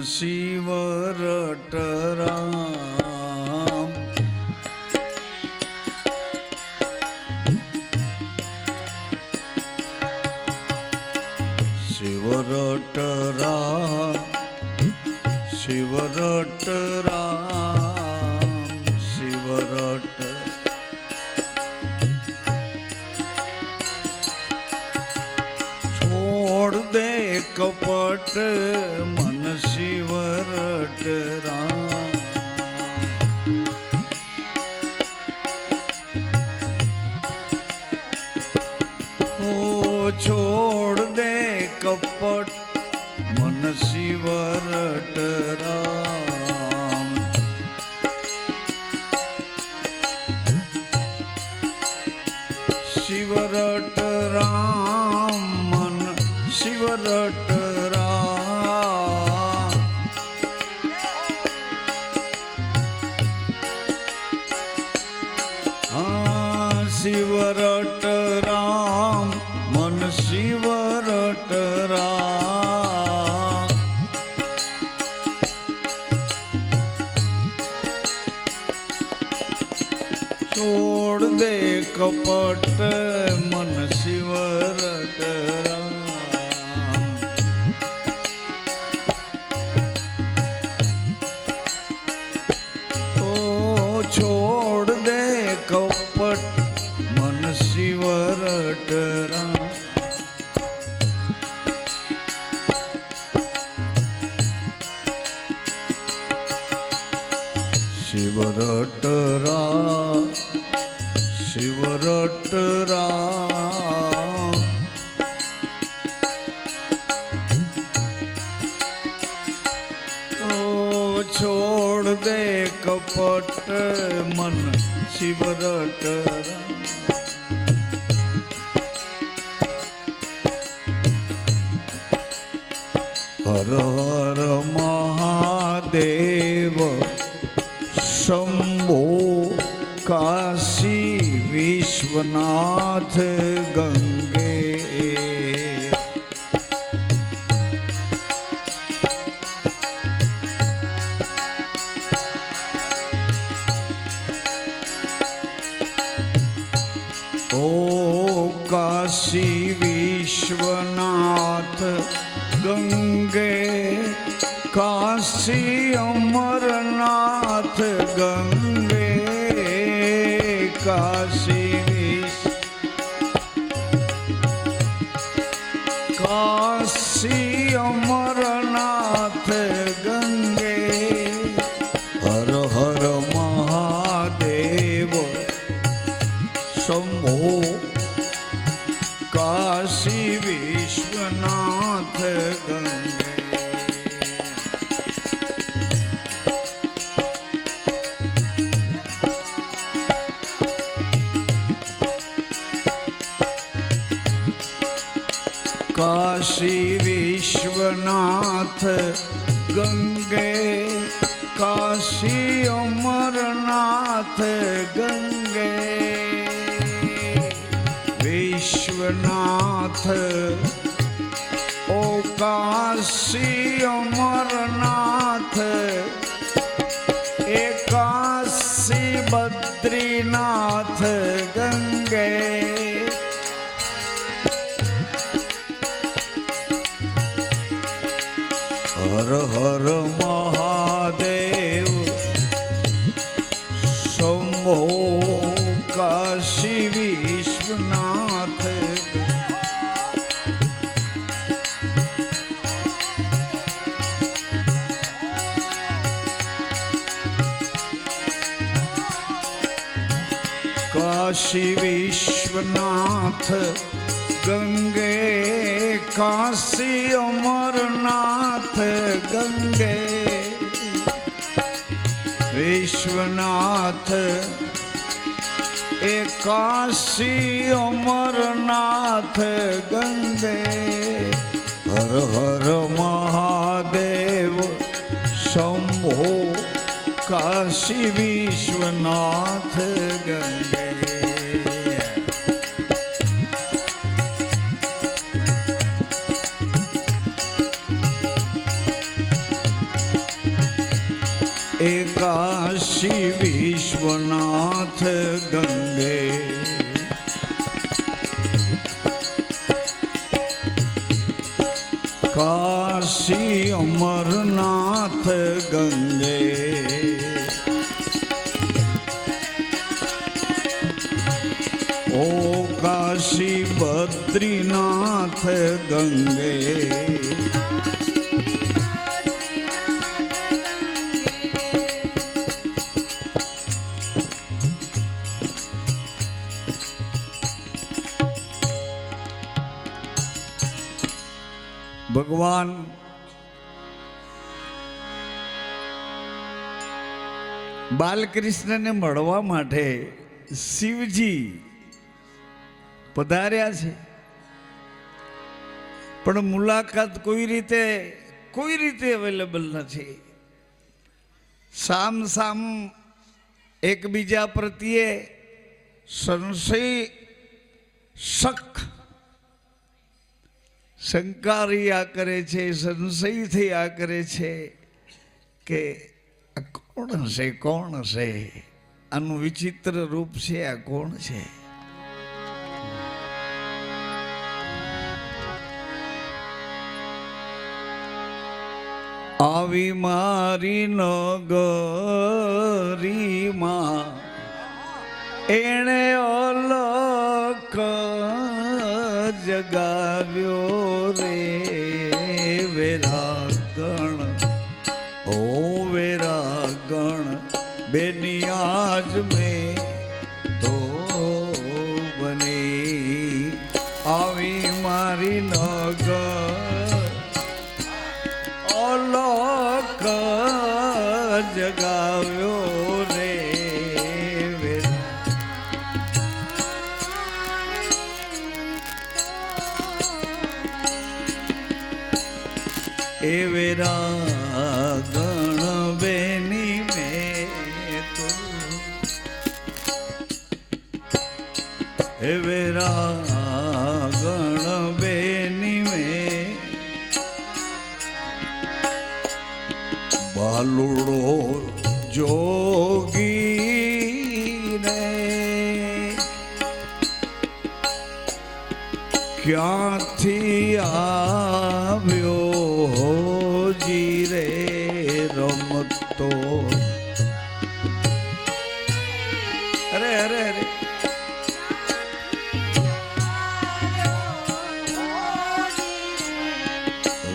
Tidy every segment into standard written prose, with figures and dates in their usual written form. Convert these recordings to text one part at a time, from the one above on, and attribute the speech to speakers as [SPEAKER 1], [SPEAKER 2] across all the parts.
[SPEAKER 1] શિવ રટરામ શિવ રટરામ શિવ રટરામ શિવ રટ છોડ દે કપટ મન શિવ રટરામ ઓ છોડ દે કપટ મન શિવ રટરામ શિવ રટરામ મન શિવ રટરામ હા શિવ રટરામ મન શિવ રટરામ છોડ દે કપટ મન શિવ રટરામ ઓ છોડ દે કપટ મન શિવ રટરામ શિવ રટરામ શિવ રટરામ ઓ છોડ દે કપટ મન શિવ રટરામ હર હર મહાદેવ શંભો કાશી વિશ્વનાથ ગંગે ઓ કાશી વિશ્વનાથ ગંગે કાશી અમરનાથ ગંગે કાશી કાશી અમરનાથ ગંગે હર હર મહાદેવ શંભો કાશી વિશ્વનાથ ગંગે કાશી વિશ્વનાથ ગંગે કાશી અમરનાથ ગંગે વિશ્વનાથ ઓ કાશી અમરનાથ એકાશી બદ્રીનાથ ગંગે હર હર મહાદેવ શંભો કાશી વિશ્વનાથ કાશી વિશ્વનાથ ગંગે કાશી અમરનાથ ગંગે વિશ્વનાથ એકાશી અમરનાથ ગંગે હર હર મહાદેવ શંભો કાશી વિશ્વનાથ ગંગે એકાશી વિશ્વનાથ ગંગે કાશી અમરનાથ ગંગે ઓ કાશી બદ્રીનાથ ગંગે ભગવાન બાલકૃષ્ણને મળવા માટે શિવજી પધાર્યા છે, પણ મુલાકાત કોઈ રીતે અવેલેબલ નથી. સામ સામ એકબીજા પ્રત્યે શંકા રહ્યા કરે છે, સંશય થયા કરે છે કે કોણ હશે આનું વિચિત્ર રૂપ છે, આ કોણ છે? આવી મારી નગરીમાં એણે અલક જગાવ્યો રે વેરાગણ, ઓ વેરાગણ બેની આજ મેં તો બની. આવી મારી નગર અલક જગાવ્યો રે એ વેરાગણ બેની મેં તો એ વેરાગણ બેની મેં બાલુડો જોગી ને ક્યાંથી આવ્યો જીરે રમતો. અરે અરે અરે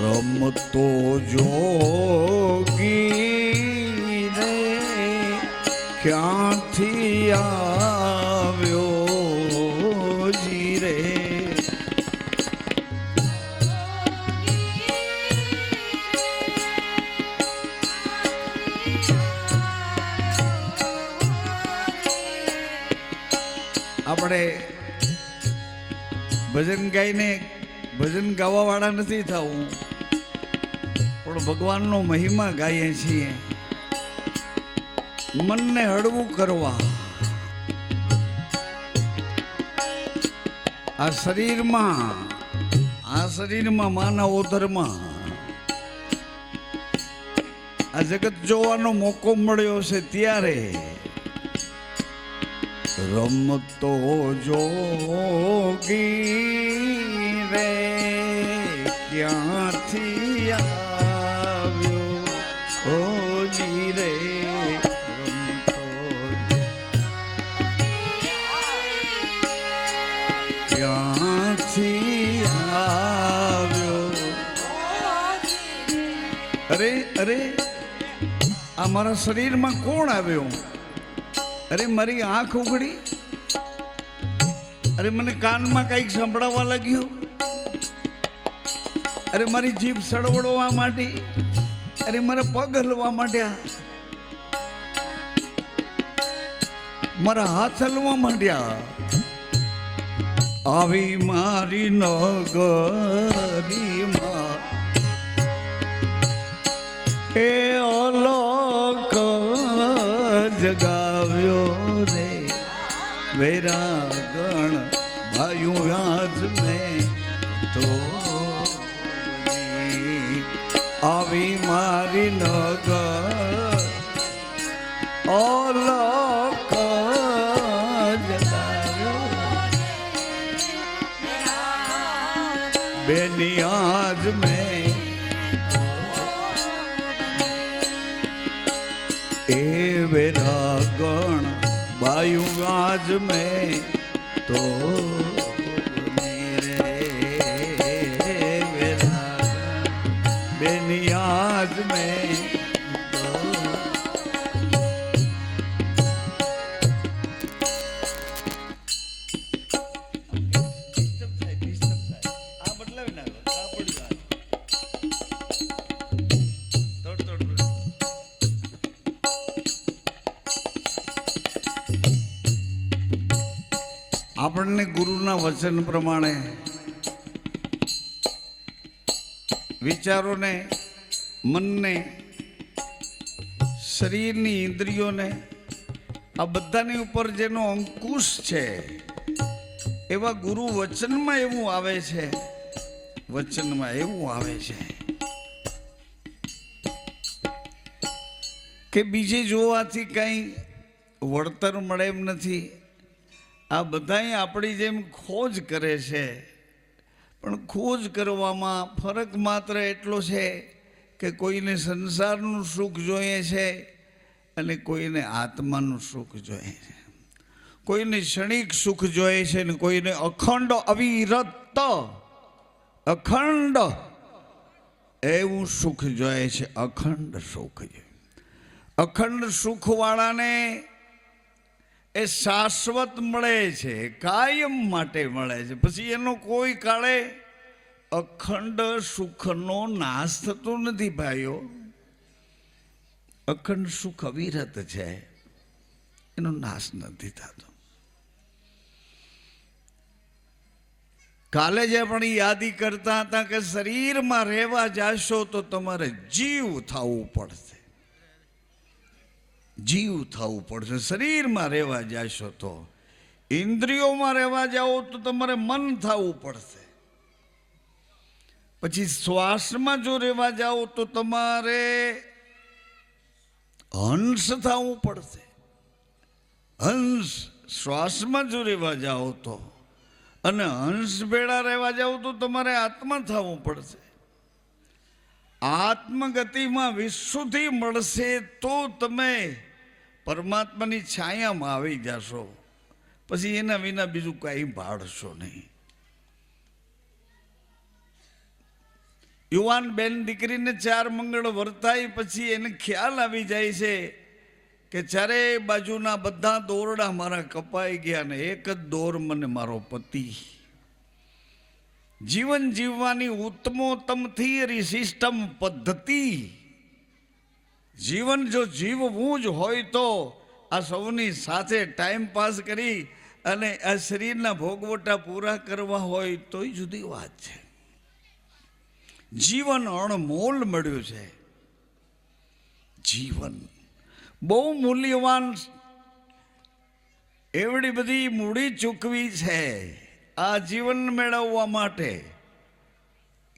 [SPEAKER 1] રમતો જોગી ને ક્યાંથી આવ્યો જીરે. આપણે ભજન ગાઈને ભજન ગાવા વાળા નથી થવું, પણ ભગવાનનો મહિમા ગાઈએ છીએ મનને હળવું કરવા. આ શરીરમાં માનવ ધર્મ આ જગત જોવાનો મોકો મળ્યો છે ત્યારે રમતો જોગી રે ક્યાંથી આવ્યો ઓજી રે રમતો ક્યાંથી આવ્યો. અરે અરે આ મારા શરીરમાં કોણ આવ્યો? અરે મારી આંખ ઉઘડી, અરે મને કાનમાં કંઈક સંભળાવા લાગ્યું, અરે મારી જીભ સળવડવા માંડી, અરે મારા પગ હલવા માંડ્યા, મારા હાથ હલવા માંડ્યા. આવી મારી નગરીમાં એ અલક જગાવ્યો રે વેરાગણ ભાયું વ્યાજ મેં તો. આવી મારી નગર ઓલખ જગાવ્યો બેની આજ મેં એ વેરાગણ બાયુ આજ મેં તો મેરે વેરાગણ બેની આજ મેં આપણને ગુરુના વચન પ્રમાણે વિચારોને, મનને, શરીરની ઇન્દ્રિયોને, આ બધાની ઉપર જેનો અંકુશ છે એવા ગુરુ વચનમાં એવું આવે છે, વચનમાં એવું આવે છે કે બીજે જોવાથી કંઈ વળતર મળે એમ નથી. આ બધાય આપણી જેમ ખોજ કરે છે, પણ ખોજ કરવામાં ફરક માત્ર એટલો છે કે કોઈને સંસારનું સુખ જોઈએ છે અને કોઈને આત્માનું સુખ જોઈએ છે, કોઈને ક્ષણિક સુખ જોઈએ છે ને કોઈને અખંડ અવિરત અખંડ એવું સુખ જોઈએ છે. અખંડ સુખ, અખંડ સુખવાળાને એ શાશ્વત મળે છે, કાયમ માટે મળે છે. પછી એનો કોઈ કાળે અખંડ સુખનો નાશ થતો નથી ભાઈઓ. અખંડ સુખ અવિરત છે, એનો નાશ નથી થતો. કાલે જે આપણે યાદી કરતા હતા કે શરીરમાં રહેવા જાશો તો તમારે જીવ થવું પડશે, જીવ થવું પડશે. શરીરમાં રહેવા જાશો તો, ઇન્દ્રિયોમાં રહેવા જાઓ તો તમારે મન થવું પડશે. પછી શ્વાસમાં જો રહેવા જાઓ તો તમારે હંસ થવું પડશે. હંસ શ્વાસમાં જો રહેવા જાઓ તો, અને હંસ ભેળા રહેવા જાઓ તો તમારે આત્મા થવું પડશે. આત્મગતિમાં વિશુદ્ધિ મળશે તો તમે પરમાત્માની છાયામાં આવી જશો. પછી એના વિના બીજું કાંઈ ભાળશો નહીં. યુવાન બેન દીકરીને 4 મંગળ વર્તાય પછી એને ખ્યાલ આવી જાય છે કે ચારે બાજુના બધા દોરડા મારા કપાઈ ગયા ને એક જ દોર મને મારો પતિ. જીવન જીવવાની ઉત્તમોત્તમ થિયરી, સિસ્ટમ, પદ્ધતિ. જીવન જો જીવવું જ હોય તો આ સૌની સાથે ટાઈમ પાસ કરી અને આ શરીરના ભોગવટા પૂરા કરવા હોય તોય જુદી વાત છે. જીવન અણમોલ મળ્યું છે. જીવન બહુ મૂલ્યવાન. એવડી બધી મૂડી ચૂકવી છે આ જીવન મેળવવા માટે.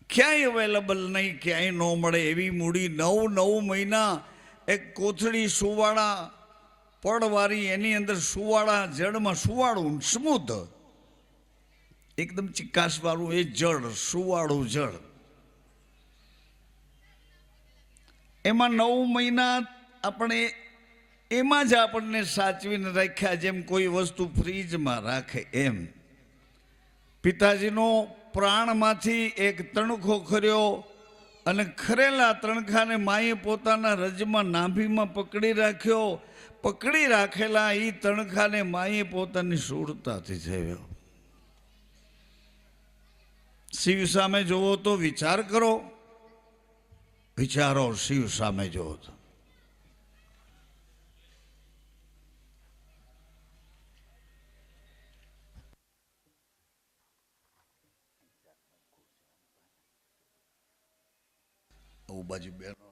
[SPEAKER 1] ક્યાંય અવેલેબલ નહીં, ક્યાંય ન મળે એવી મૂડી. 9 મહિના એક કોથળી સુવાળા પડવાળી, એની અંદર સુવાળા જળમાં સુવાળું સ્મૂધ એકદમ ચિકાસવાળું એ જળ, સુવાળું જળ. એમાં 9 મહિના આપણે એમાં જ આપણને સાચવીને રાખ્યા, જેમ કોઈ વસ્તુ ફ્રીજમાં રાખે એમ. પિતાજીનો પ્રાણમાંથી એક તણખો ખર્યો અને ખરેલા તણખાને માએ પોતાના રજમાં નાભીમાં પકડી રાખ્યો. પકડી રાખેલા એ તણખાને માએ પોતાની સુરતાથી થયો. શિવ સામે જોવો તો વિચાર કરો, વિચારો. શિવ સામે જોવો તો બાજુ બેનો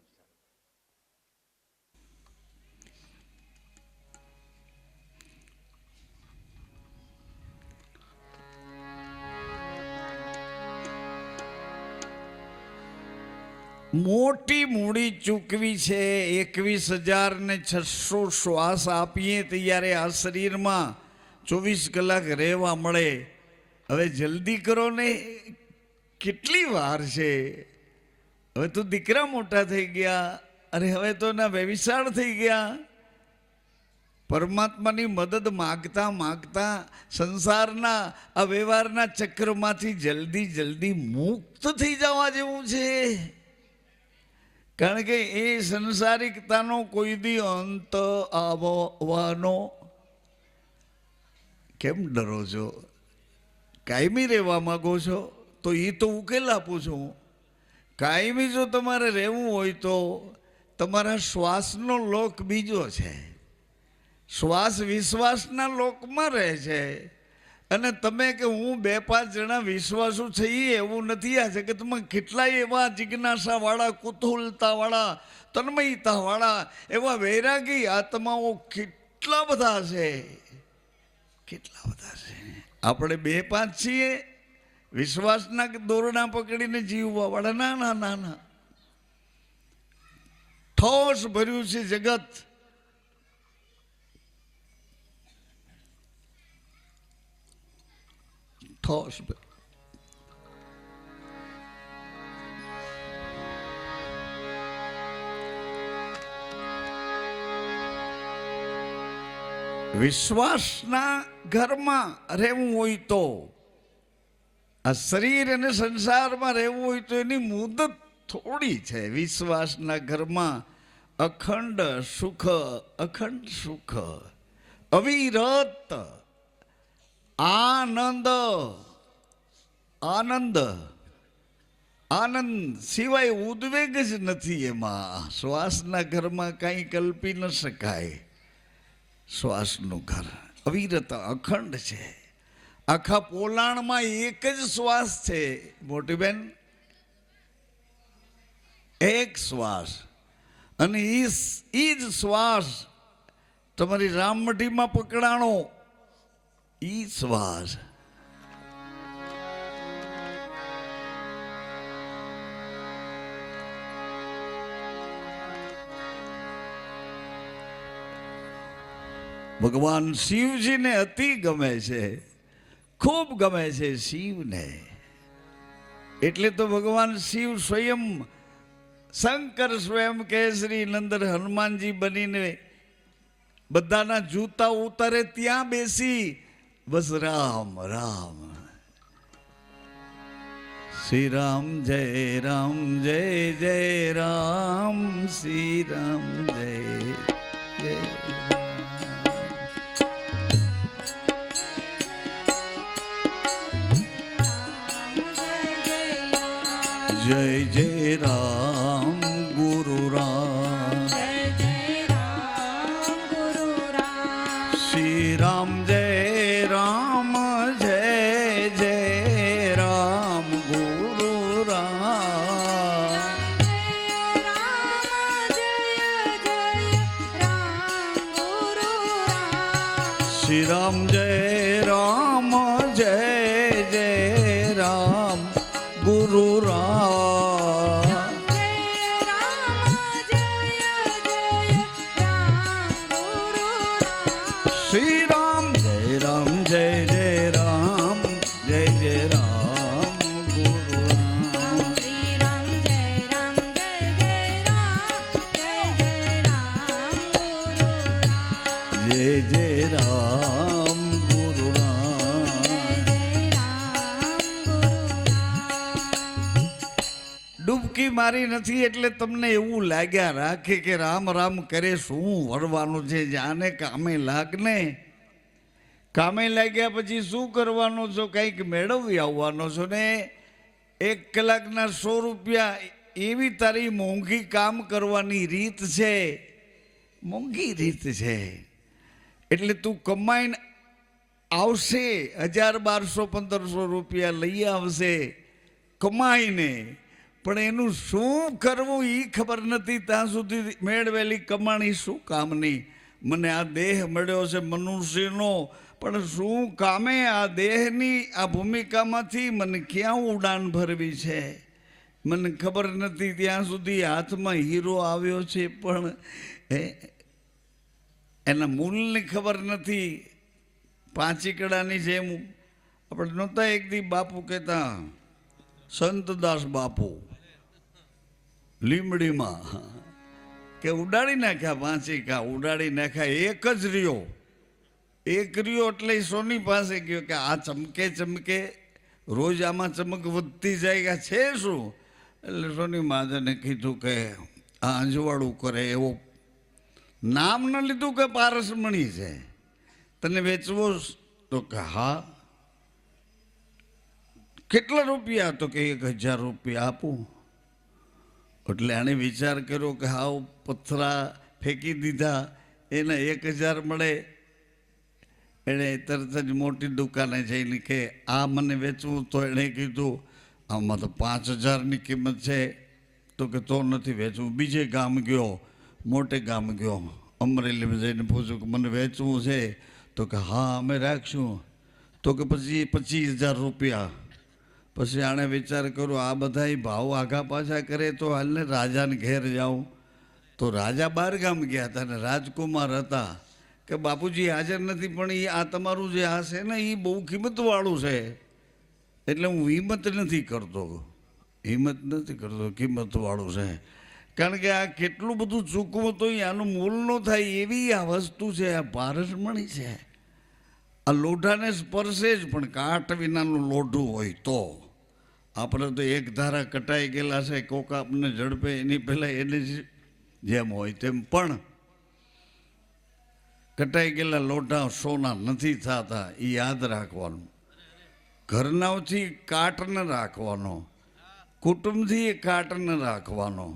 [SPEAKER 1] મોટી મૂડી ચૂકવી છે. 21,600 શ્વાસ આપીએ ત્યારે આ શરીરમાં 24 કલાક રહેવા મળે. હવે જલ્દી કરો ને, કેટલી વાર છે? હવે તો દીકરા મોટા થઈ ગયા, અરે હવે તો ના વ્યવિચાર થઈ ગયા. પરમાત્માની મદદ માગતા માગતા સંસારના આ વ્યવહારના ચક્રમાંથી જલ્દી જલ્દી મુક્ત થઈ જવા જેવું છે. કારણ કે એ સંસારિકતાનો કોઈ દી અંત આવવાનો. કેમ ડરો છો? કાયમી રહેવા માગો છો તો એ તો ઉકેલ આપું છું. કાયમી જો તમારે રહેવું હોય તો તમારા શ્વાસનો લોક બીજો છે. શ્વાસ વિશ્વાસના લોકમાં રહે છે. અને તમે કે હું 2-5 જણા વિશ્વાસુ છીએ એવું નથી. આ જગતમાં કેટલાય એવા જિજ્ઞાસાવાળા, કુતૂહલતાવાળા, તન્મયતાવાળા એવા વૈરાગી આત્માઓ કેટલા બધા છે, કેટલા બધા છે. આપણે 2-5 છીએ વિશ્વાસના દોરડા પકડીને જીવવાવાળા. ના ના ના ના, ઠોસ ભર્યું છે જગત. ઠોસ. વિશ્વાસના ઘરમાં રહેવું હોય તો, આ શરીર અને સંસારમાં રહેવું હોય તો એની મુદત થોડી છે. વિશ્વાસના ઘરમાં અખંડ સુખ, અખંડ સુખ, અવિરત આનંદ, આનંદ, આનંદ સિવાય ઉદ્વેગ જ નથી એમાં. શ્વાસના ઘરમાં કાંઈ કલ્પી ન શકાય. શ્વાસનું ઘર અવિરત અખંડ છે. આખા પોલાણમાં એક જ શ્વાસ છે મોટી બેન, એક શ્વાસ. અને એ જ શ્વાસ તમારી રામમઢીમાં પકડાણો, ઈ શ્વાસ. ભગવાન શિવજીને અતિ ગમે છે, ખૂબ ગમે છે શિવને. એટલે તો ભગવાન શિવ સ્વયં શંકર સ્વયં કેસરી નંદર હનુમાનજી બનીને બધાના જૂતા ઉતારે ત્યાં બેસી બસ રામ રામ, શ્રી રામ જય રામ, જય જય રામ, શ્રી રામ જય જય जय जय राम गुरु राम,
[SPEAKER 2] जय जय राम गुरु राम,
[SPEAKER 1] श्री राम जय राम, जय जय राम गुरु राम, श्री राम जय राम, जय जय राम गुरु राम, श्री राम जय राम, जय जय राम, जय जय राम गुरु राम,
[SPEAKER 2] श्री राम जय राम, जय जय राम, जय जय राम गुरु राम,
[SPEAKER 1] जय जय राम गुरु राम.
[SPEAKER 2] जय राम गुरु राम.
[SPEAKER 1] ડૂબકી મારી નથી એટલે તમને એવું લાગ્યા રાખે કે રામ રામ કરે શું વળવાનું છે. જાને કામે લાગને, કામે લાગ્યા પછી શું કરવાનો છો? કંઈક મેળવી આવવાનો છો ને. 1 કલાકના 100 રૂપિયા, એવી તારી મોંઘી કામ કરવાની રીત છે, મોંઘી રીત છે. એટલે તું કમાઈને આવશે, 1000, 1200, 1500 રૂપિયા લઈ આવશે કમાઈને, પણ એનું શું કરવું એ ખબર નથી. ત્યાં સુધી મેળવેલી કમાણી શું કામની? મને આ દેહ મળ્યો છે મનુષ્યનો, પણ શું કામે? આ દેહની આ ભૂમિકામાંથી મને ક્યાં ઉડાન ભરવી છે, મને ખબર નથી ત્યાં સુધી હાથમાં હીરો આવ્યો છે, પણ એના મૂલની ખબર નથી. પાંચીકડાની જેમ આપણે નહોતા એક દી બાપુ કહેતા, સંતદાસ બાપુ લીમડીમાં કે ઉડાડી નાખ્યા પાંચીકા, ઉડાડી નાખ્યા. એક જ રહ્યો એટલે સોની પાસે ગયો કે આ ચમકે ચમકે, રોજ આમાં ચમક વધતી જાય કે છે શું? એટલે સોની મહાજને કીધું કે આ અંજવાળું કરે એવો. નામ ન લીધું કે પારસમણી છે, તને વેચવો? તો કે હા. કેટલા રૂપિયા? તો કે 1000 રૂપિયા આપું. એટલે આણે વિચાર કર્યો કે હાવ પથરા ફેંકી દીધા, એને 1000 મળે. એણે તરત જ મોટી દુકાને જઈને કે આ મને વેચવું? તો એણે કીધું આમાં તો 5000ની કિંમત છે. તો કે તો નથી વેચવું. બીજે ગામ ગયો, મોટે ગામ ગયો, અમરેલીમાં જઈને પૂછ્યું કે મને વેચવું છે? તો કે હા અમે રાખશું. તો કે પછી 25000 રૂપિયા. પછી આણે વિચાર કર્યો આ બધાય ભાવ આઘા પાછા કરે તો હાલને રાજાને ઘેર જાઉં. તો રાજા 12 ગામ ગયા હતા ને રાજકુમાર હતા કે બાપુજી હાજર નથી, પણ એ આ તમારું જે આ છે ને એ બહુ કિંમતવાળું છે, એટલે હું હિંમત નથી કરતો, કિંમતવાળું છે. કારણ કે આ કેટલું બધું ચૂકવું તો આનું મૂલ ન થાય એવી આ વસ્તુ છે. આ પારસમણી છે. આ લોઢાને સ્પર્શે જ, પણ કાટ વિનાનું લોઢું હોય તો. આપણે તો એક ધારા કટાઈ ગયેલા છે, કોક આપણને ઝડપે એની પહેલાં એને જેમ હોય તેમ, પણ કટાઈ ગયેલા લોઢા સોના નથી થતા, એ યાદ રાખવાનું. ઘરનાઓથી કાટ ન રાખવાનો, કુટુંબથી એ કાટ ન રાખવાનો,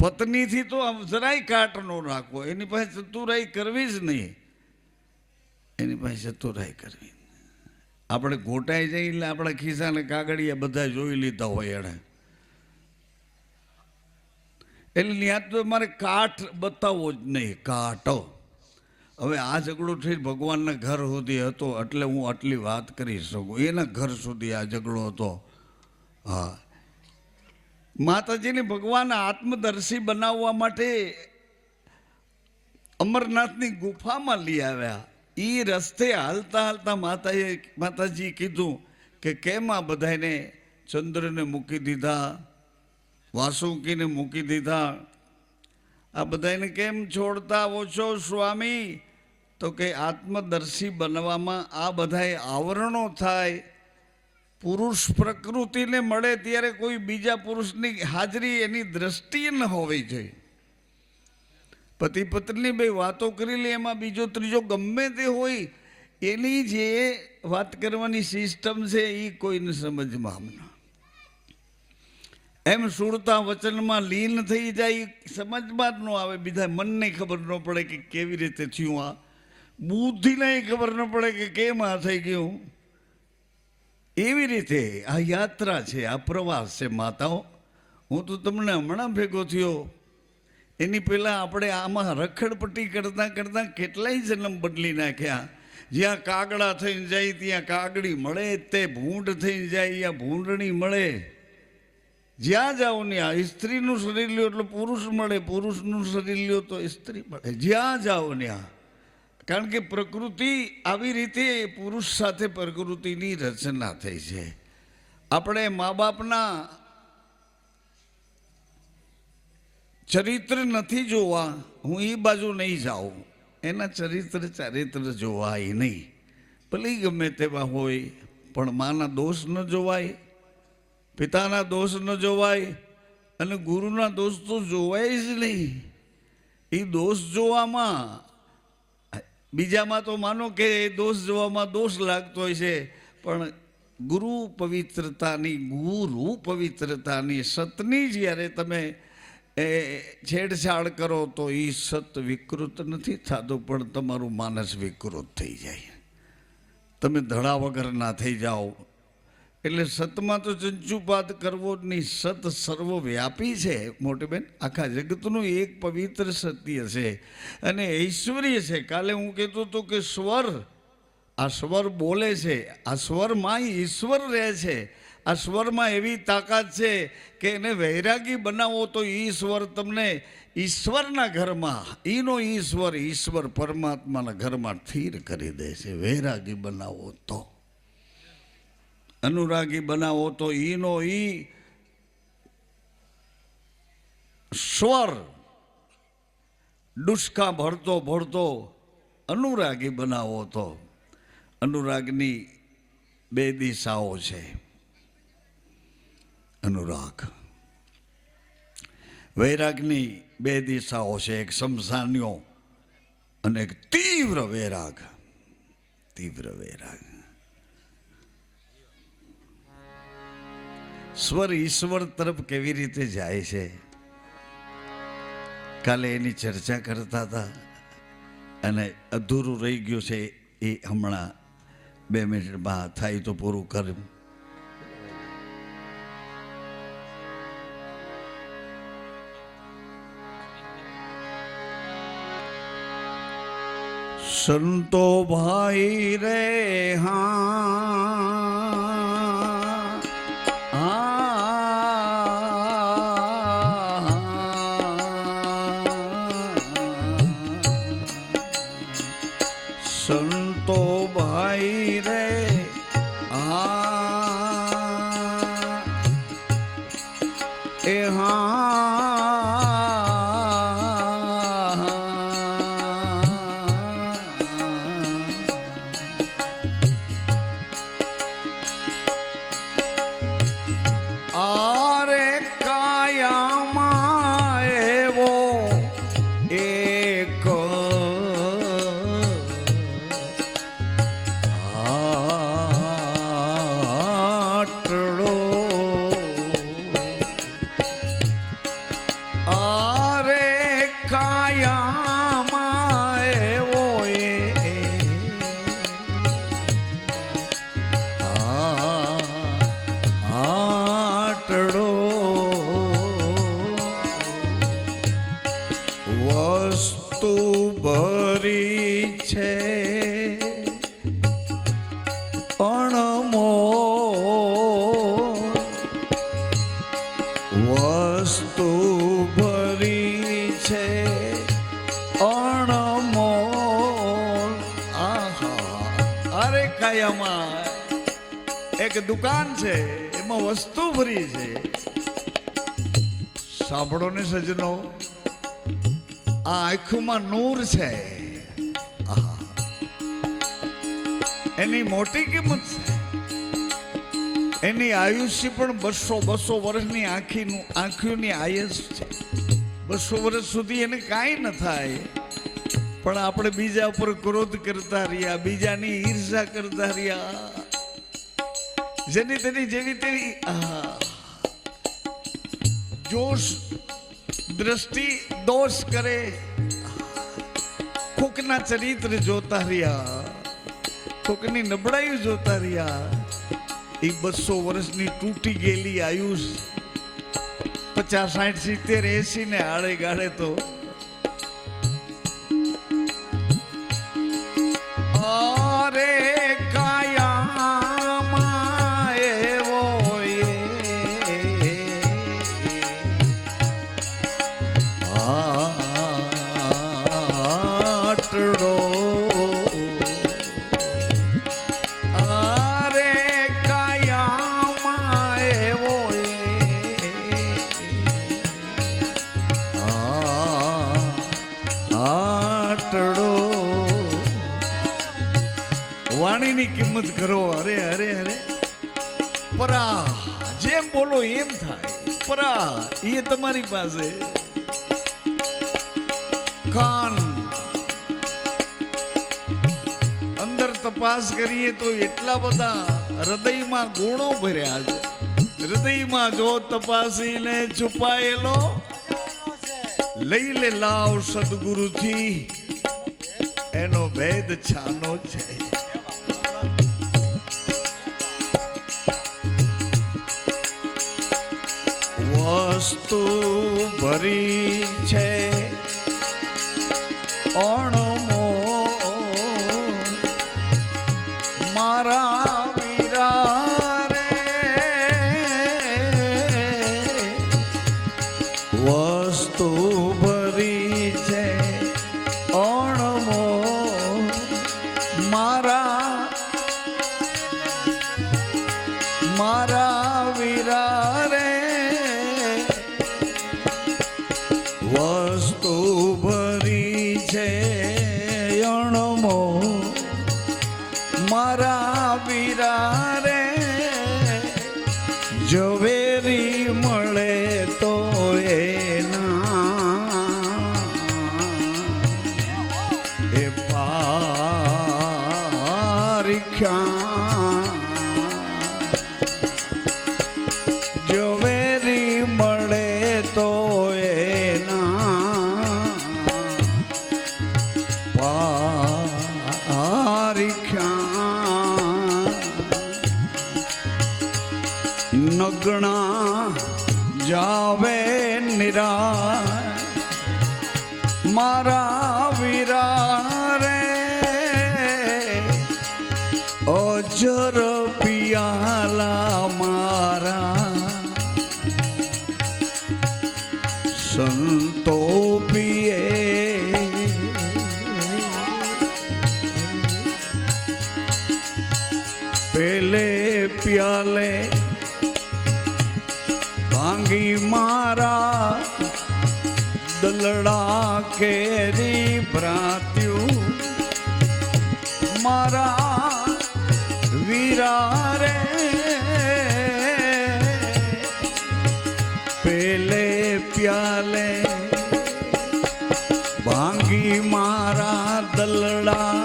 [SPEAKER 1] પત્નીથી તો જરાય કાટ ન રાખવો. એની પાસે ચતુરાઈ કરવી જ નહીં, એની પાસે ચતુરાઈ કરવી. આપણે ગોટાઈ જઈએ એટલે આપણા ખિસ્સાને કાગળિયા બધા જોઈ લીધા હોય એણે, એટલે ત્યાં તો મારે કાઠ બતાવવો જ નહીં, કાટ. હવે આ ઝઘડો થઈ ભગવાનના ઘર સુધી હતો એટલે હું આટલી વાત કરી શકું. એના ઘર સુધી આ ઝઘડો હતો. હા, માતાજીને ભગવાન આત્મદર્શી બનાવવા માટે અમરનાથની ગુફામાં લઈ આવ્યા. એ રસ્તે હાલતા હાલતા માતાજી કીધું કે કેમ આ બધાને ચંદ્રને મૂકી દીધા, વાસુકીને મૂકી દીધા, આ બધાને કેમ છોડતા ઓછો સ્વામી? તો કે આત્મદર્શી બનવામાં આ બધાય આવરણો થાય. પુરુષ પ્રકૃતિને મળે ત્યારે કોઈ બીજા પુરુષની હાજરી એની દ્રષ્ટિએ ન હોવી જોઈએ. પતિ પત્ની બે વાતો કરી લે, એમાં બીજો ત્રીજો ગમે તે હોય, એની જે વાત કરવાની સિસ્ટમ છે એ કોઈને સમજમાં ના. એમ સુરતા વચનમાં લીન થઈ જાય, સમજમાં જ ન આવે. બીજા મનને ખબર ન પડે કે કેવી રીતે થયું, આ બુદ્ધિને ખબર ન પડે કે કેમ આ થઈ ગયું. એવી રીતે આ યાત્રા છે, આ પ્રવાસ છે માતાઓ. હું તો તમને હમણાં ભેગો થયો, એની પહેલાં આપણે આમાં રખડપટ્ટી કરતાં કરતાં કેટલાય જન્મ બદલી નાખ્યા. જ્યાં કાગડા થઈને જાય ત્યાં કાગડી મળે, તે ભૂંડ થઈને જાય ત્યાં ભૂંડણી મળે. જ્યાં જાઓ ને આ સ્ત્રીનું શરીર લ્યો એટલે પુરુષ મળે, પુરુષનું શરીર લ્યો તો સ્ત્રી મળે. જ્યાં જાઓ ને આ, કારણ કે પ્રકૃતિ આવી રીતે પુરુષ સાથે પ્રકૃતિની રચના થઈ છે. આપણે મા બાપના ચરિત્ર નથી જોવા, હું એ બાજુ નહીં જાઉં. એના ચારિત્ર જોવાય નહીં, ભલે ગમે તેવા હોય, પણ માના દોષ ન જોવાય, પિતાના દોષ ન જોવાય, અને ગુરુના દોષ તો જોવાય જ નહીં. એ દોષ જોવામાં, બીજામાં તો માનો કે દોષ જોવામાં દોષ લાગતો હોય છે, પણ ગુરુ પવિત્રતાની સતની જ્યારે તમે છેડછાડ કરો તો એ સત વિકૃત નથી થતું, પણ તમારું માનસ વિકૃત થઈ જાય, તમે ધડા વગર ના થઈ જાઓ. એટલે સતમાં તો ચંચુપાત કરવો જ નહીં. સત સર્વવ્યાપી છે મોટી બેન, આખા જગતનું એક પવિત્ર સત્ય છે અને ઐશ્વર્ય છે. કાલે હું કહેતો હતો કે સ્વર, આ સ્વર બોલે છે, આ સ્વરમાં ઈશ્વર રહે છે. આ સ્વરમાં એવી તાકાત છે કે એને વૈરાગી બનાવો તો એ સ્વર તમને ઈશ્વરના ઘરમાં ઈશ્વર પરમાત્માના ઘરમાં સ્થિર કરી દે છે. વૈરાગી બનાવો તો, અનુરાગી બનાવો તો ઈ સ્વર ડુસકા ભરતો ભરતો અનુરાગી બનાવો તો. અનુરાગની બે દિશાઓ છે. અનુરાગ, વૈરાગની બે દિશાઓ છે, એક સમસાન્યો અને એક તીવ્ર વૈરાગ. તીવ્ર વૈરાગ. સ્વર ઈશ્વર તરફ કેવી રીતે જાય છે, કાલે એની ચર્ચા કરતા હતા અને અધૂરું રહી ગયું છે એ હમણાં 2 મિનિટમાં થાય તો પૂરું કરું. સંતો ભાઈ રે સંતો ભાઈ રે એ આરે કાયામાં એવો એક આટલો આરે કાયામાં એવો આટલો વસ્તુ ભરી છે અણમોલ. વસ્તુ ભરી છે અણમોલ. આહા, અરે કાયામાં એક દુકાન છે, એમાં વસ્તુ ભરી છે. સાંભળો ને સજનો, આ આંખમાં નૂર છે. આહા, એની મોટી કિંમત છે. એની આયુષ્ય પણ 200 વર્ષની આંખોની આયુષ છે. 200 વર્ષ સુધી એને કાંઈ ન થાય, પણ આપણે બીજા ઉપર ક્રોધ કરતા રહ્યા, બીજાની ઈર્ષા કરતા રહ્યા, જેની તેની જેવી તેવી જોશ દ્રષ્ટિ દોષ કરે, કોકના ચરિત્ર જોતા રહ્યા, કોકની નબળાઈ જોતા રહ્યા. એ 200 વર્ષની તૂટી ગયેલી આયુષ 50, 60, 70, 80 ને આડે ગાડે તો અરે કાયામાં એવો આટલો વાણીની કિંમત કરો. અરે અરે અરે, પરા જેમ બોલો એમ થાય. પરા એ તમારી પાસે. કાન અંદર તપાસ કરીએ તો એટલા બધા હૃદયમાં ગુણો ભર્યા છે. હૃદયમાં જો તપાસીને છુપાયેલો લઈ લે લાવ સદગુરુથી, એનો ભેદ છાનો છે. વસ્તુ ભરી છે અણમોલ. મારા વીરા રે મારા વીરા રે અજર પિયાલા મારા સંતો પિયે પેલે પ્યાલે ભાંગી મારા દલડા કેરી ભ્રાત્યું મારા વીરા રે પેલે પ્યાલે ભાંગી મારા દલડા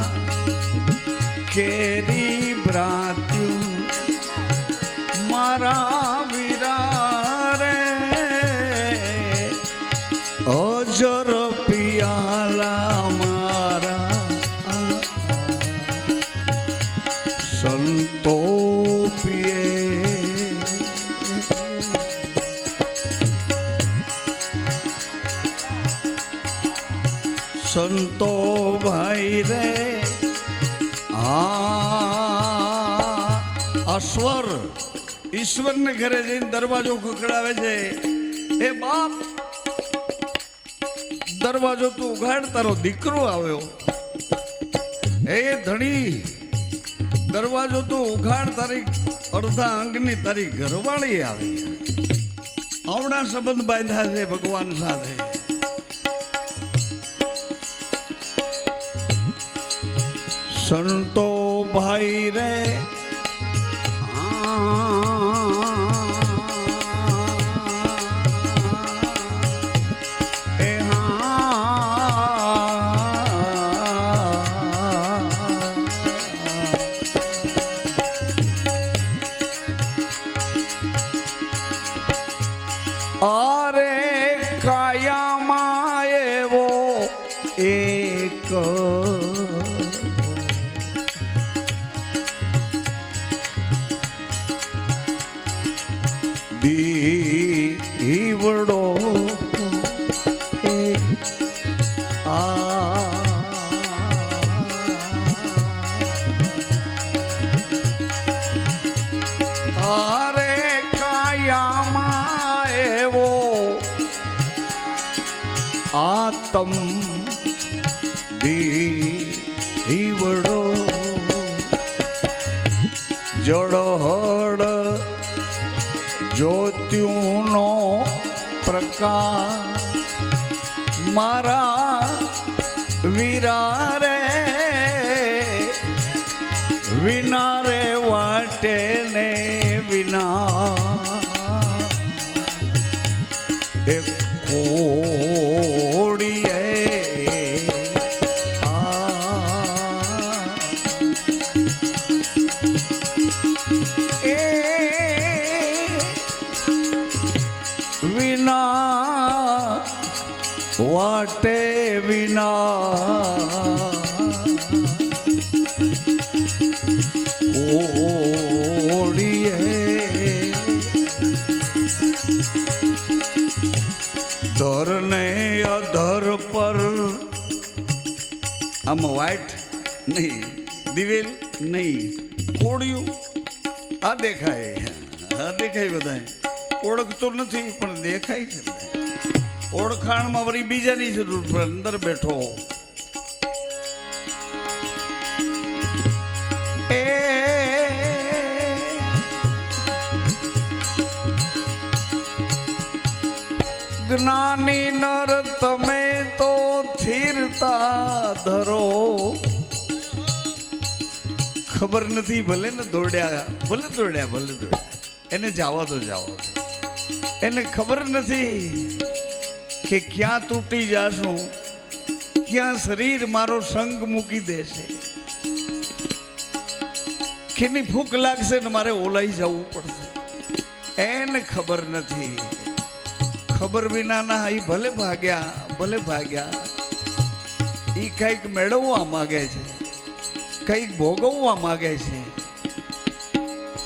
[SPEAKER 1] કેરી ભ્રાત્યું મારા વીરા રે અજર પિયાલા મારા સંતો પિયે સંતો ભાઈ રે અશ્વર ઈશ્વરને ઘરે જઈને દરવાજો ખખડાવે છે. હે બાપ, દરવાજો તું ઉઘાડ, તારો દીકરો આવ્યો. હે ધણી, દરવાજો તું ઉઘાડ, તારી અડધા અંગની તારી ઘરવાળી આવી. આવડા સંબંધ બાંધ્યા છે ભગવાન સાથે. સંતો ભાઈ રે અરે કાયામાં એવો એક દીવડો અરે કાયામાં એવો આતમ દીવડો જડહડ જ્યોતિનો પ્રકાશ મારા વીરા રે વિના રે વાટે ને વિના એ કોડીએ વિના વાટે વિના ઓડીએ ધર ને અધર પર આમાં વાઈટ નહીં, દિવેલ નહીં, કોડિયું આ દેખાય. આ દેખાય બધાય. ઓળખતો નથી પણ દેખાય છે. ઓળખાણમાં વળી બીજાની જરૂર પડે. અંદર બેઠો એ જ્ઞાની નર તમે તો સ્થિરતા ધરો. ખબર નથી, ભલે ને દોડ્યા, ભલે દોડ્યા, એને જવા દો. એને ખબર નથી કે ક્યાં તૂટી જાશું, ક્યાં શરીર મારો સંગ મૂકી દેશે, કેની ભૂખ લાગશે ને મારે ઓલાઈ જવું પડશે. એને ખબર નથી. ખબર વિનાના એ ભલે ભાગ્યા, એ કંઈક મેળવવા માગે છે, કંઈક ભોગવવા માગે છે,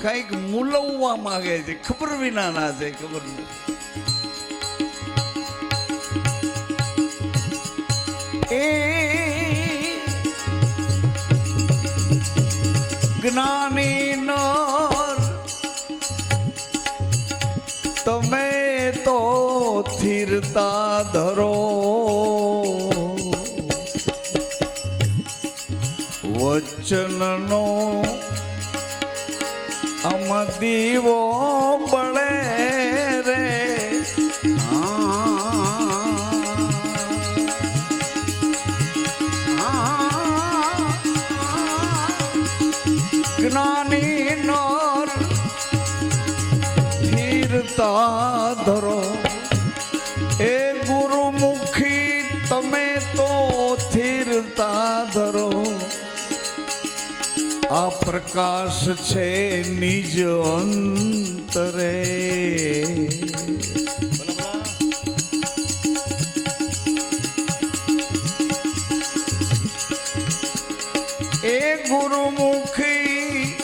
[SPEAKER 1] કંઈક મૂલવવા માગે છે. ખબર વિનાના છે. ખબર નથી. એ જ્ઞાની નર તમે તો સ્થિરતા ધરો વચનનો આમ દીવો બળે રે જ્ઞાની નર સ્થિરતા ધરો એ ગુરુમુખી તમે તો સ્થિરતા ધરો આ પ્રકાશ છે નિજ અંતરે એ ગુરુમુખી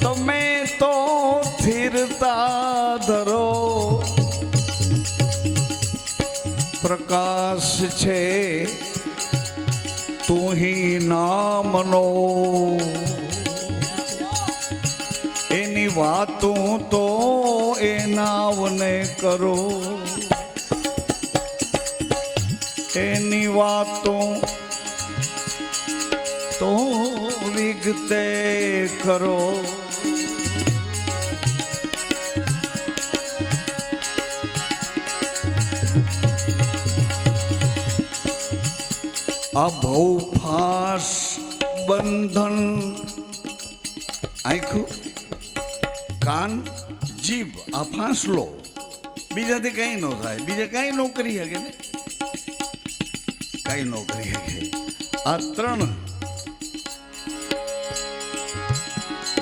[SPEAKER 1] તમે તો સ્થિરતા ધરો પ્રકાશ છે તું હી નામનો એની વાતું તો એ નાવને કરો એની વાતું તો વિગતે કરો આ ભવ ફાસ બંધન આખું કાન જીભ આ ફાંસલો બીજાથી કઈ ન થાય બીજા કઈ ન કરી શકે ને કઈ ન કરી શકે આ ત્રણ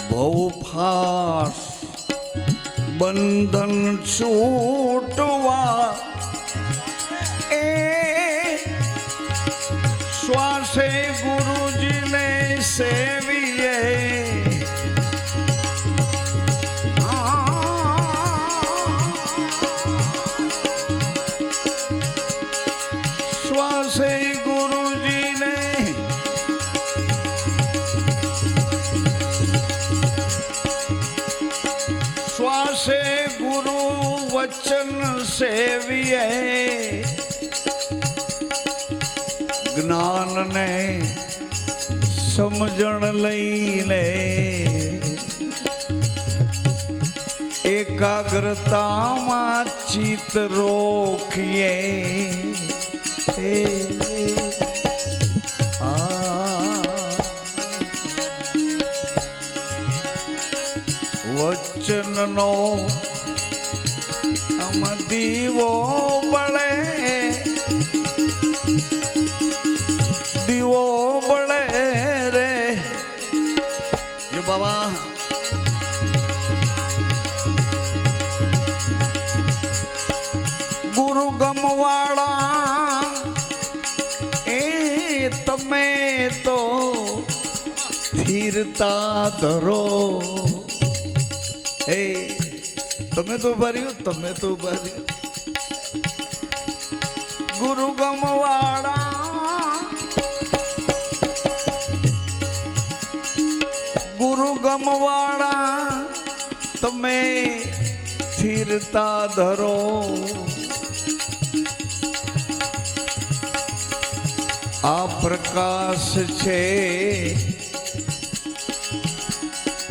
[SPEAKER 1] ભવ ફાસ બંધન છૂટવા એ શ્વાસે ગુરુજીને સેવીએ શ્વાસે ગુરુજીને શ્વાસે ગુરુ વચન સેવીએ જ્ઞાનને સમજણ લઈને એકાગ્રતામાં ચિત્ત રોકીએ વચનનો આમ દીવો બળે દીવો બળે રે જો બાબા ગુરુ ગમવાળા એ તમે તો સ્થિરતા ધરો એ તમે તો ભર્યું તમે તો ભર્યું ગુરુ ગમવાળા ગુરુ ગમવાળા તમે સ્થિરતા ધરો આ પ્રકાશ છે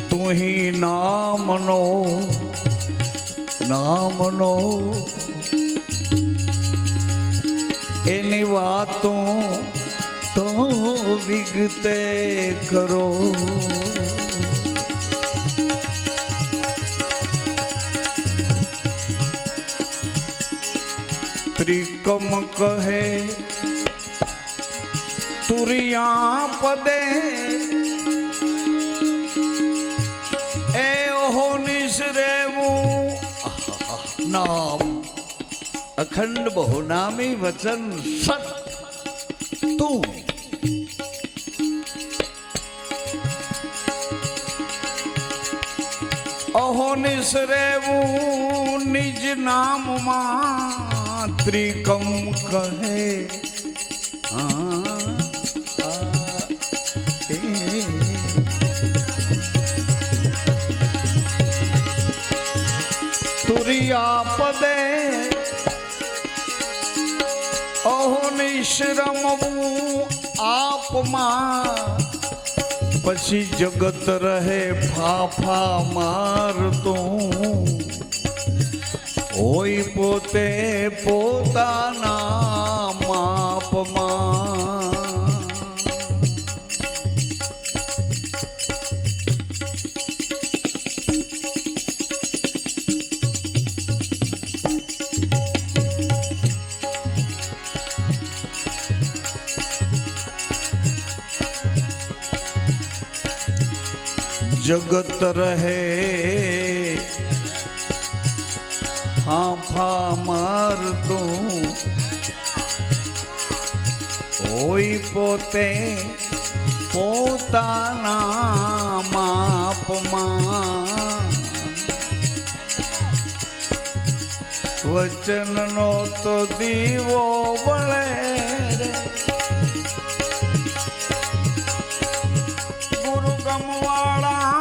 [SPEAKER 1] તું હી નામનો નામનો એની વાતો તો વિગતે કરો ત્રિકમ કહે તુરિયા પદે એ ઓહો નિસરેવું નામ અખંડ બહુનામી વચન સત તું અહો નિસરેવું નિજ નામમાં ત્રિકમ કહે તુરિયા પદે અહો નિશ્રમવું આપમાં પછી જગત રહે ફાફા મારતું હોય પોતે પોતાના માપમાં જગત રહે હાફા મારતું હોય પોતે પોતાના માપમાં વચનનો તો દીવો વળે ગુરુ ગમવાળા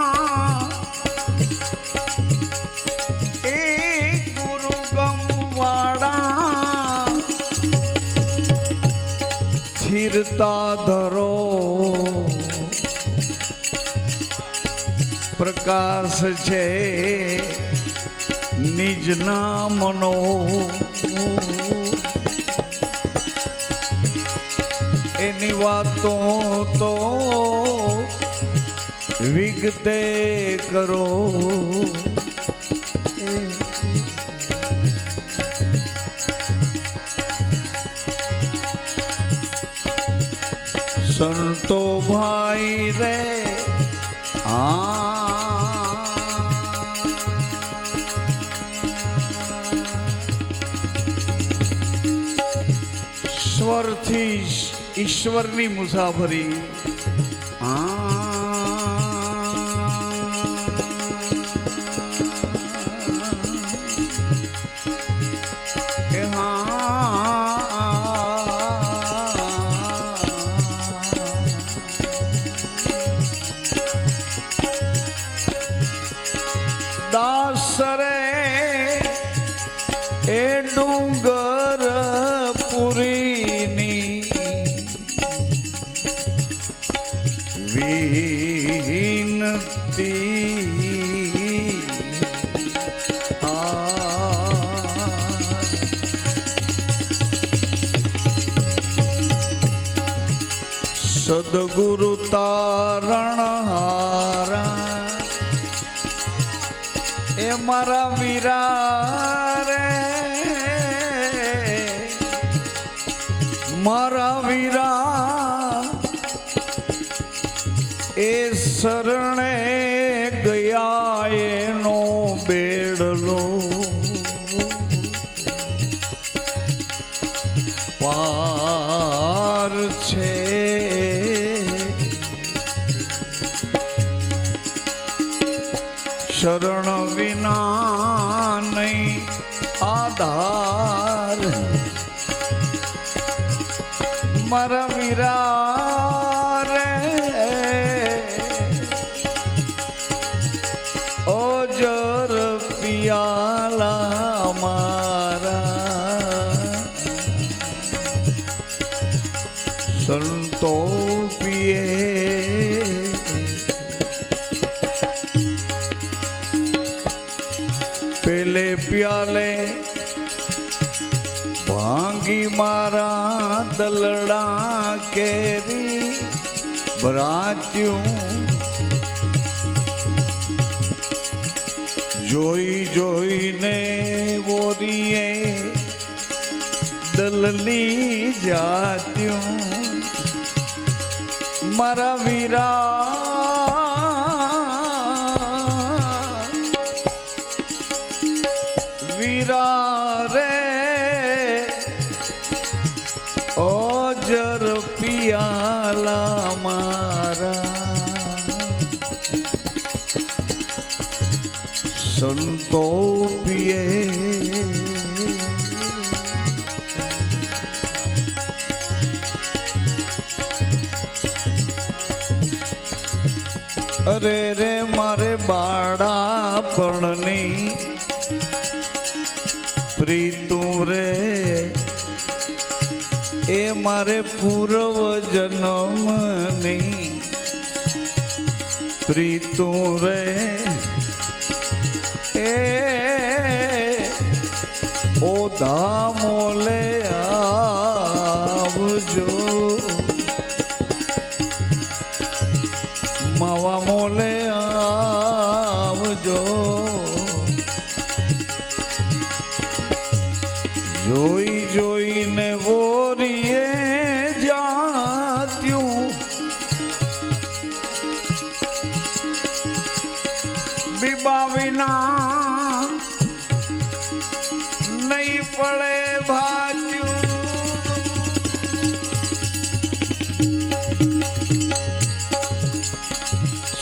[SPEAKER 1] સ્થિરતા ધરો પ્રકાશ છે નિજ નામનો એની વાતો તો વિગતે કરો સંતો ભાઈ રે સ્વરથી ઈશ્વરની મુસાફરી દાસરે એ ડુંગર પુરીની વિનતી સદગુરુ તારણહારા એ મારા વીરા રે મારા વીરા એ શરણે ગયા એનો બેડલો પાર છે શરણ વિના નહીં આધાર મારા વીરા રે ઓજર પિયાલા મારા સંતો પિયે પેલે પ્યાલે ભાંગી મારા દલડા કેરી ભરાત્યું જોઈ જોઈને બોરીએ દલલી જાત્યું મારા વીરા વીરા રે ઓજર પિયાલા મારા સંતો પિયે અરે રે મારે બાળાપણની પ્રીતું રે એ મારે પૂર્વ જન્મની પ્રીતું રે એ ઓ ધામોલે આવજો માવા મોલે આવજો જોઈ જોઈને વોરીએ જાત્યું બીબા વિના નહીં પડે ભાજ્યું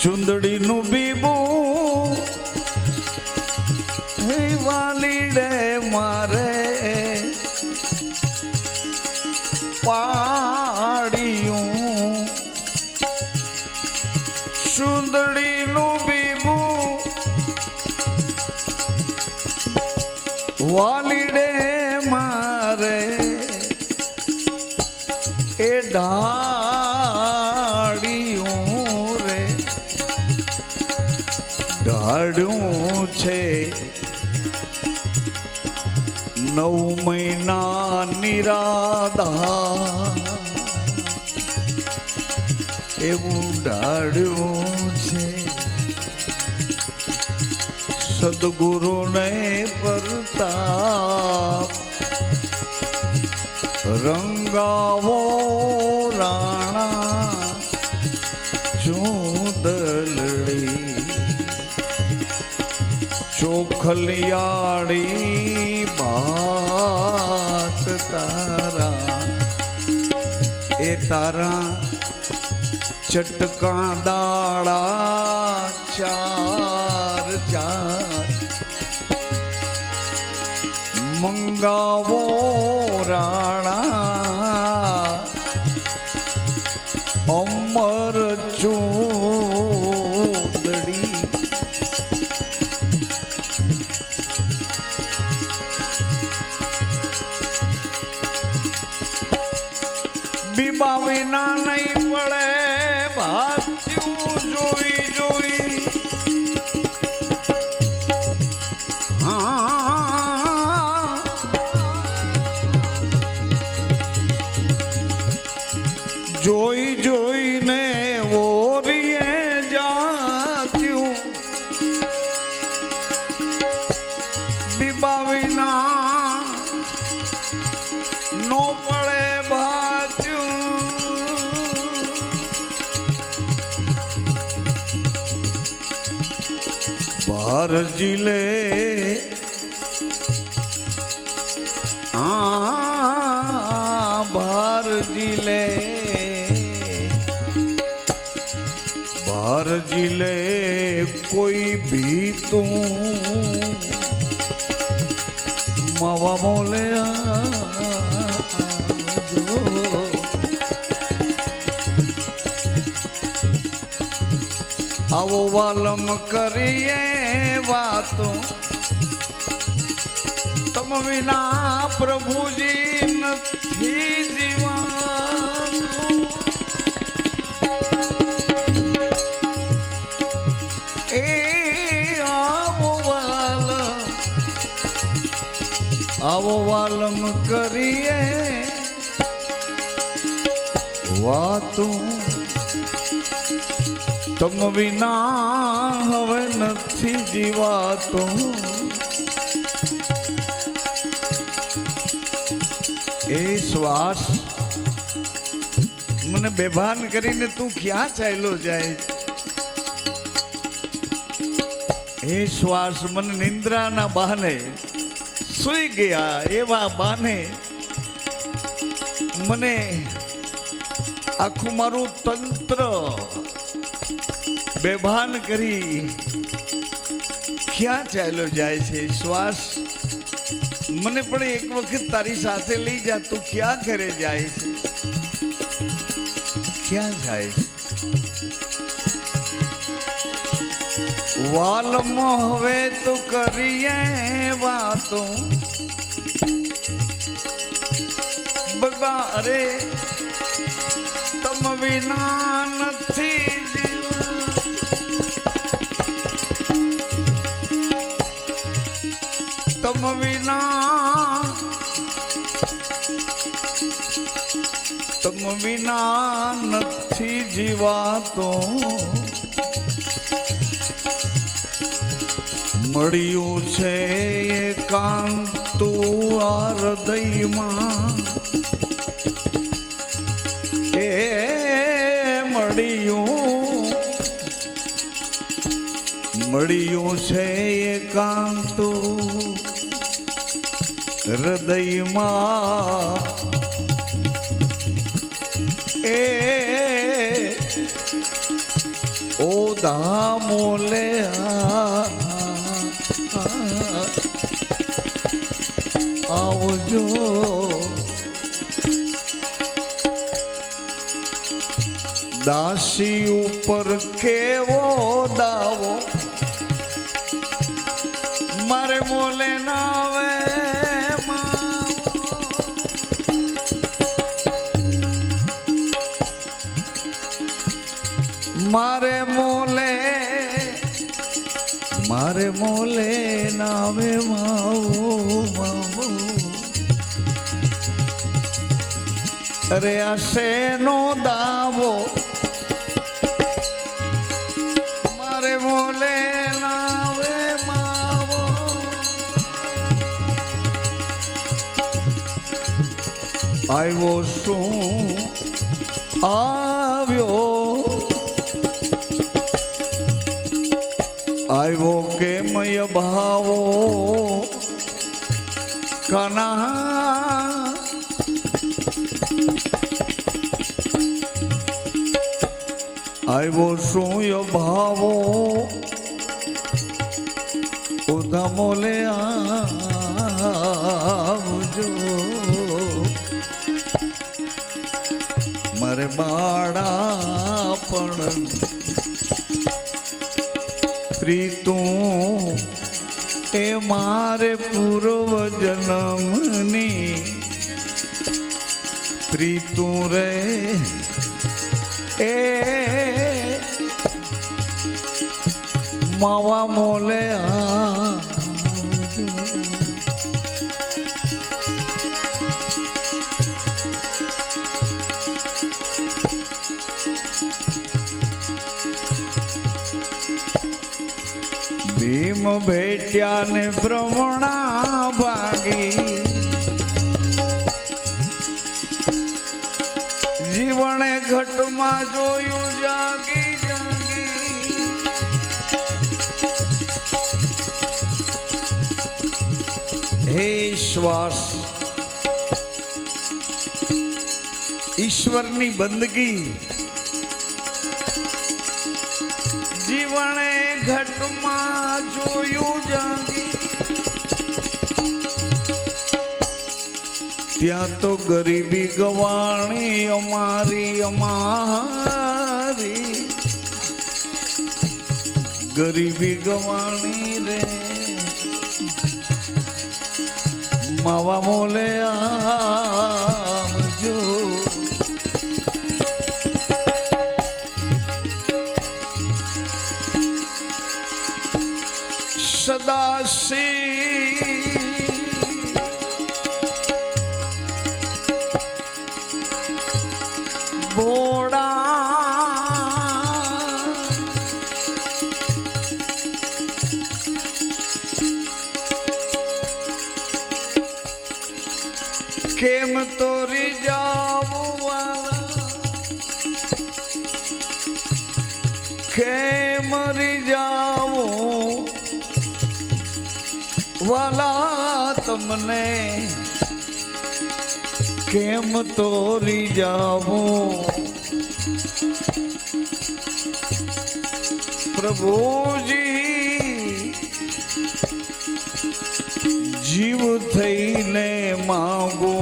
[SPEAKER 1] ચુંદડીનું બીબું હે વાલીડે મારે પાડ્યું ચુંદડીનું બીબું વાલીડે મારે એ ઢાળ્યું રે ઢાળ્યું છે 9 મહિના નિરાધા એવું ઢાળ્યું છે સદગુરુને પ્રતાપ રંગાવો રાણા ચૂંદલડી ચોખલિયાળી બાત તારા એ તારા ચટકા દાડા ચાર ચાર મંગાવો રાણા અમર ચૂંદડી બીબા વિના નહીં પડે ભાત્યું જોઈ જોઈ જોઈ જોઈને ઓરીએ જાત્યું બીબા વિના નો પડે ભાત્યું બાર જિલ્લે બાર જિલ્લે बार जिले कोई भी तू मावा मोले आवो वालम करिए वातो तम विना प्रभुजी નથી જીવાનું આવો વાલમ કરીએ વાતું તમ વિના હવે નથી જીવાતું એ શ્વાસ મને બેભાન કરીને તું ક્યાં ચાલ્યો જાય એ શ્વાસ મને નિંદ્રાના બહાને સુઈ ગયા એવા બાને મને આખું મારું તંત્ર બેભાન કરી ક્યાં ચાલ્યો જાય છે શ્વાસ મને પણ એક વખત તારી સાથે લઈ જા તું ક્યાં ઘરે જાય છે ક્યાં જાય વાલમાં હવે તો કરીએ વાતો બગા અરે તમ વિના નથી તમ વિના નથી જીવાતો મળ્યું છે એકાંતું આ હૃદયમાં એ મળ્યું છે એકાંતું હૃદયમાં એ ઓ દામોલે આવજો દાસી ઉપર કેવો દાવો મારે મોલે ના આવે મારે મોલે નાવે માવો અરે આ શેનો દાવો મારે મોલે નાવે માવો આવ્યો શું આવ્યો કેમય ભાવો કાના આવ્યો શું ભાવો ઉધા મોલે આવજો મારે બાળા પણ પ્રીતું એ મારે પૂર્વ જન્મની પ્રીતું રે એ માવા મોલે ભીમ ભેટ્યા ને ભ્રમણા ભાગી જીવણે ઘટમાં જોયું જાગી હે શ્વાસ ઈશ્વરની બંદગી જીવણે ઘટમાં જોયું જાગી ત્યાં તો ગરીબી ગવાણી અમારી ગરીબી ગવાણી રે માવા મોલે આવજો સદાશી કેમ તોરી જાવું કેમ રી જાવું વાલા તમને કેમ તોરી જાવું પ્રભુજી જીવ થઈને માંગો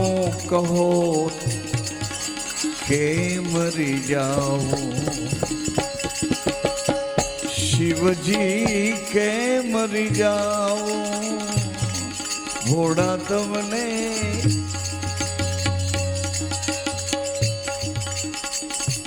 [SPEAKER 1] કહો કે મરી જાઓ શિવજી કેમ મરી જાઓ ભોળા તમને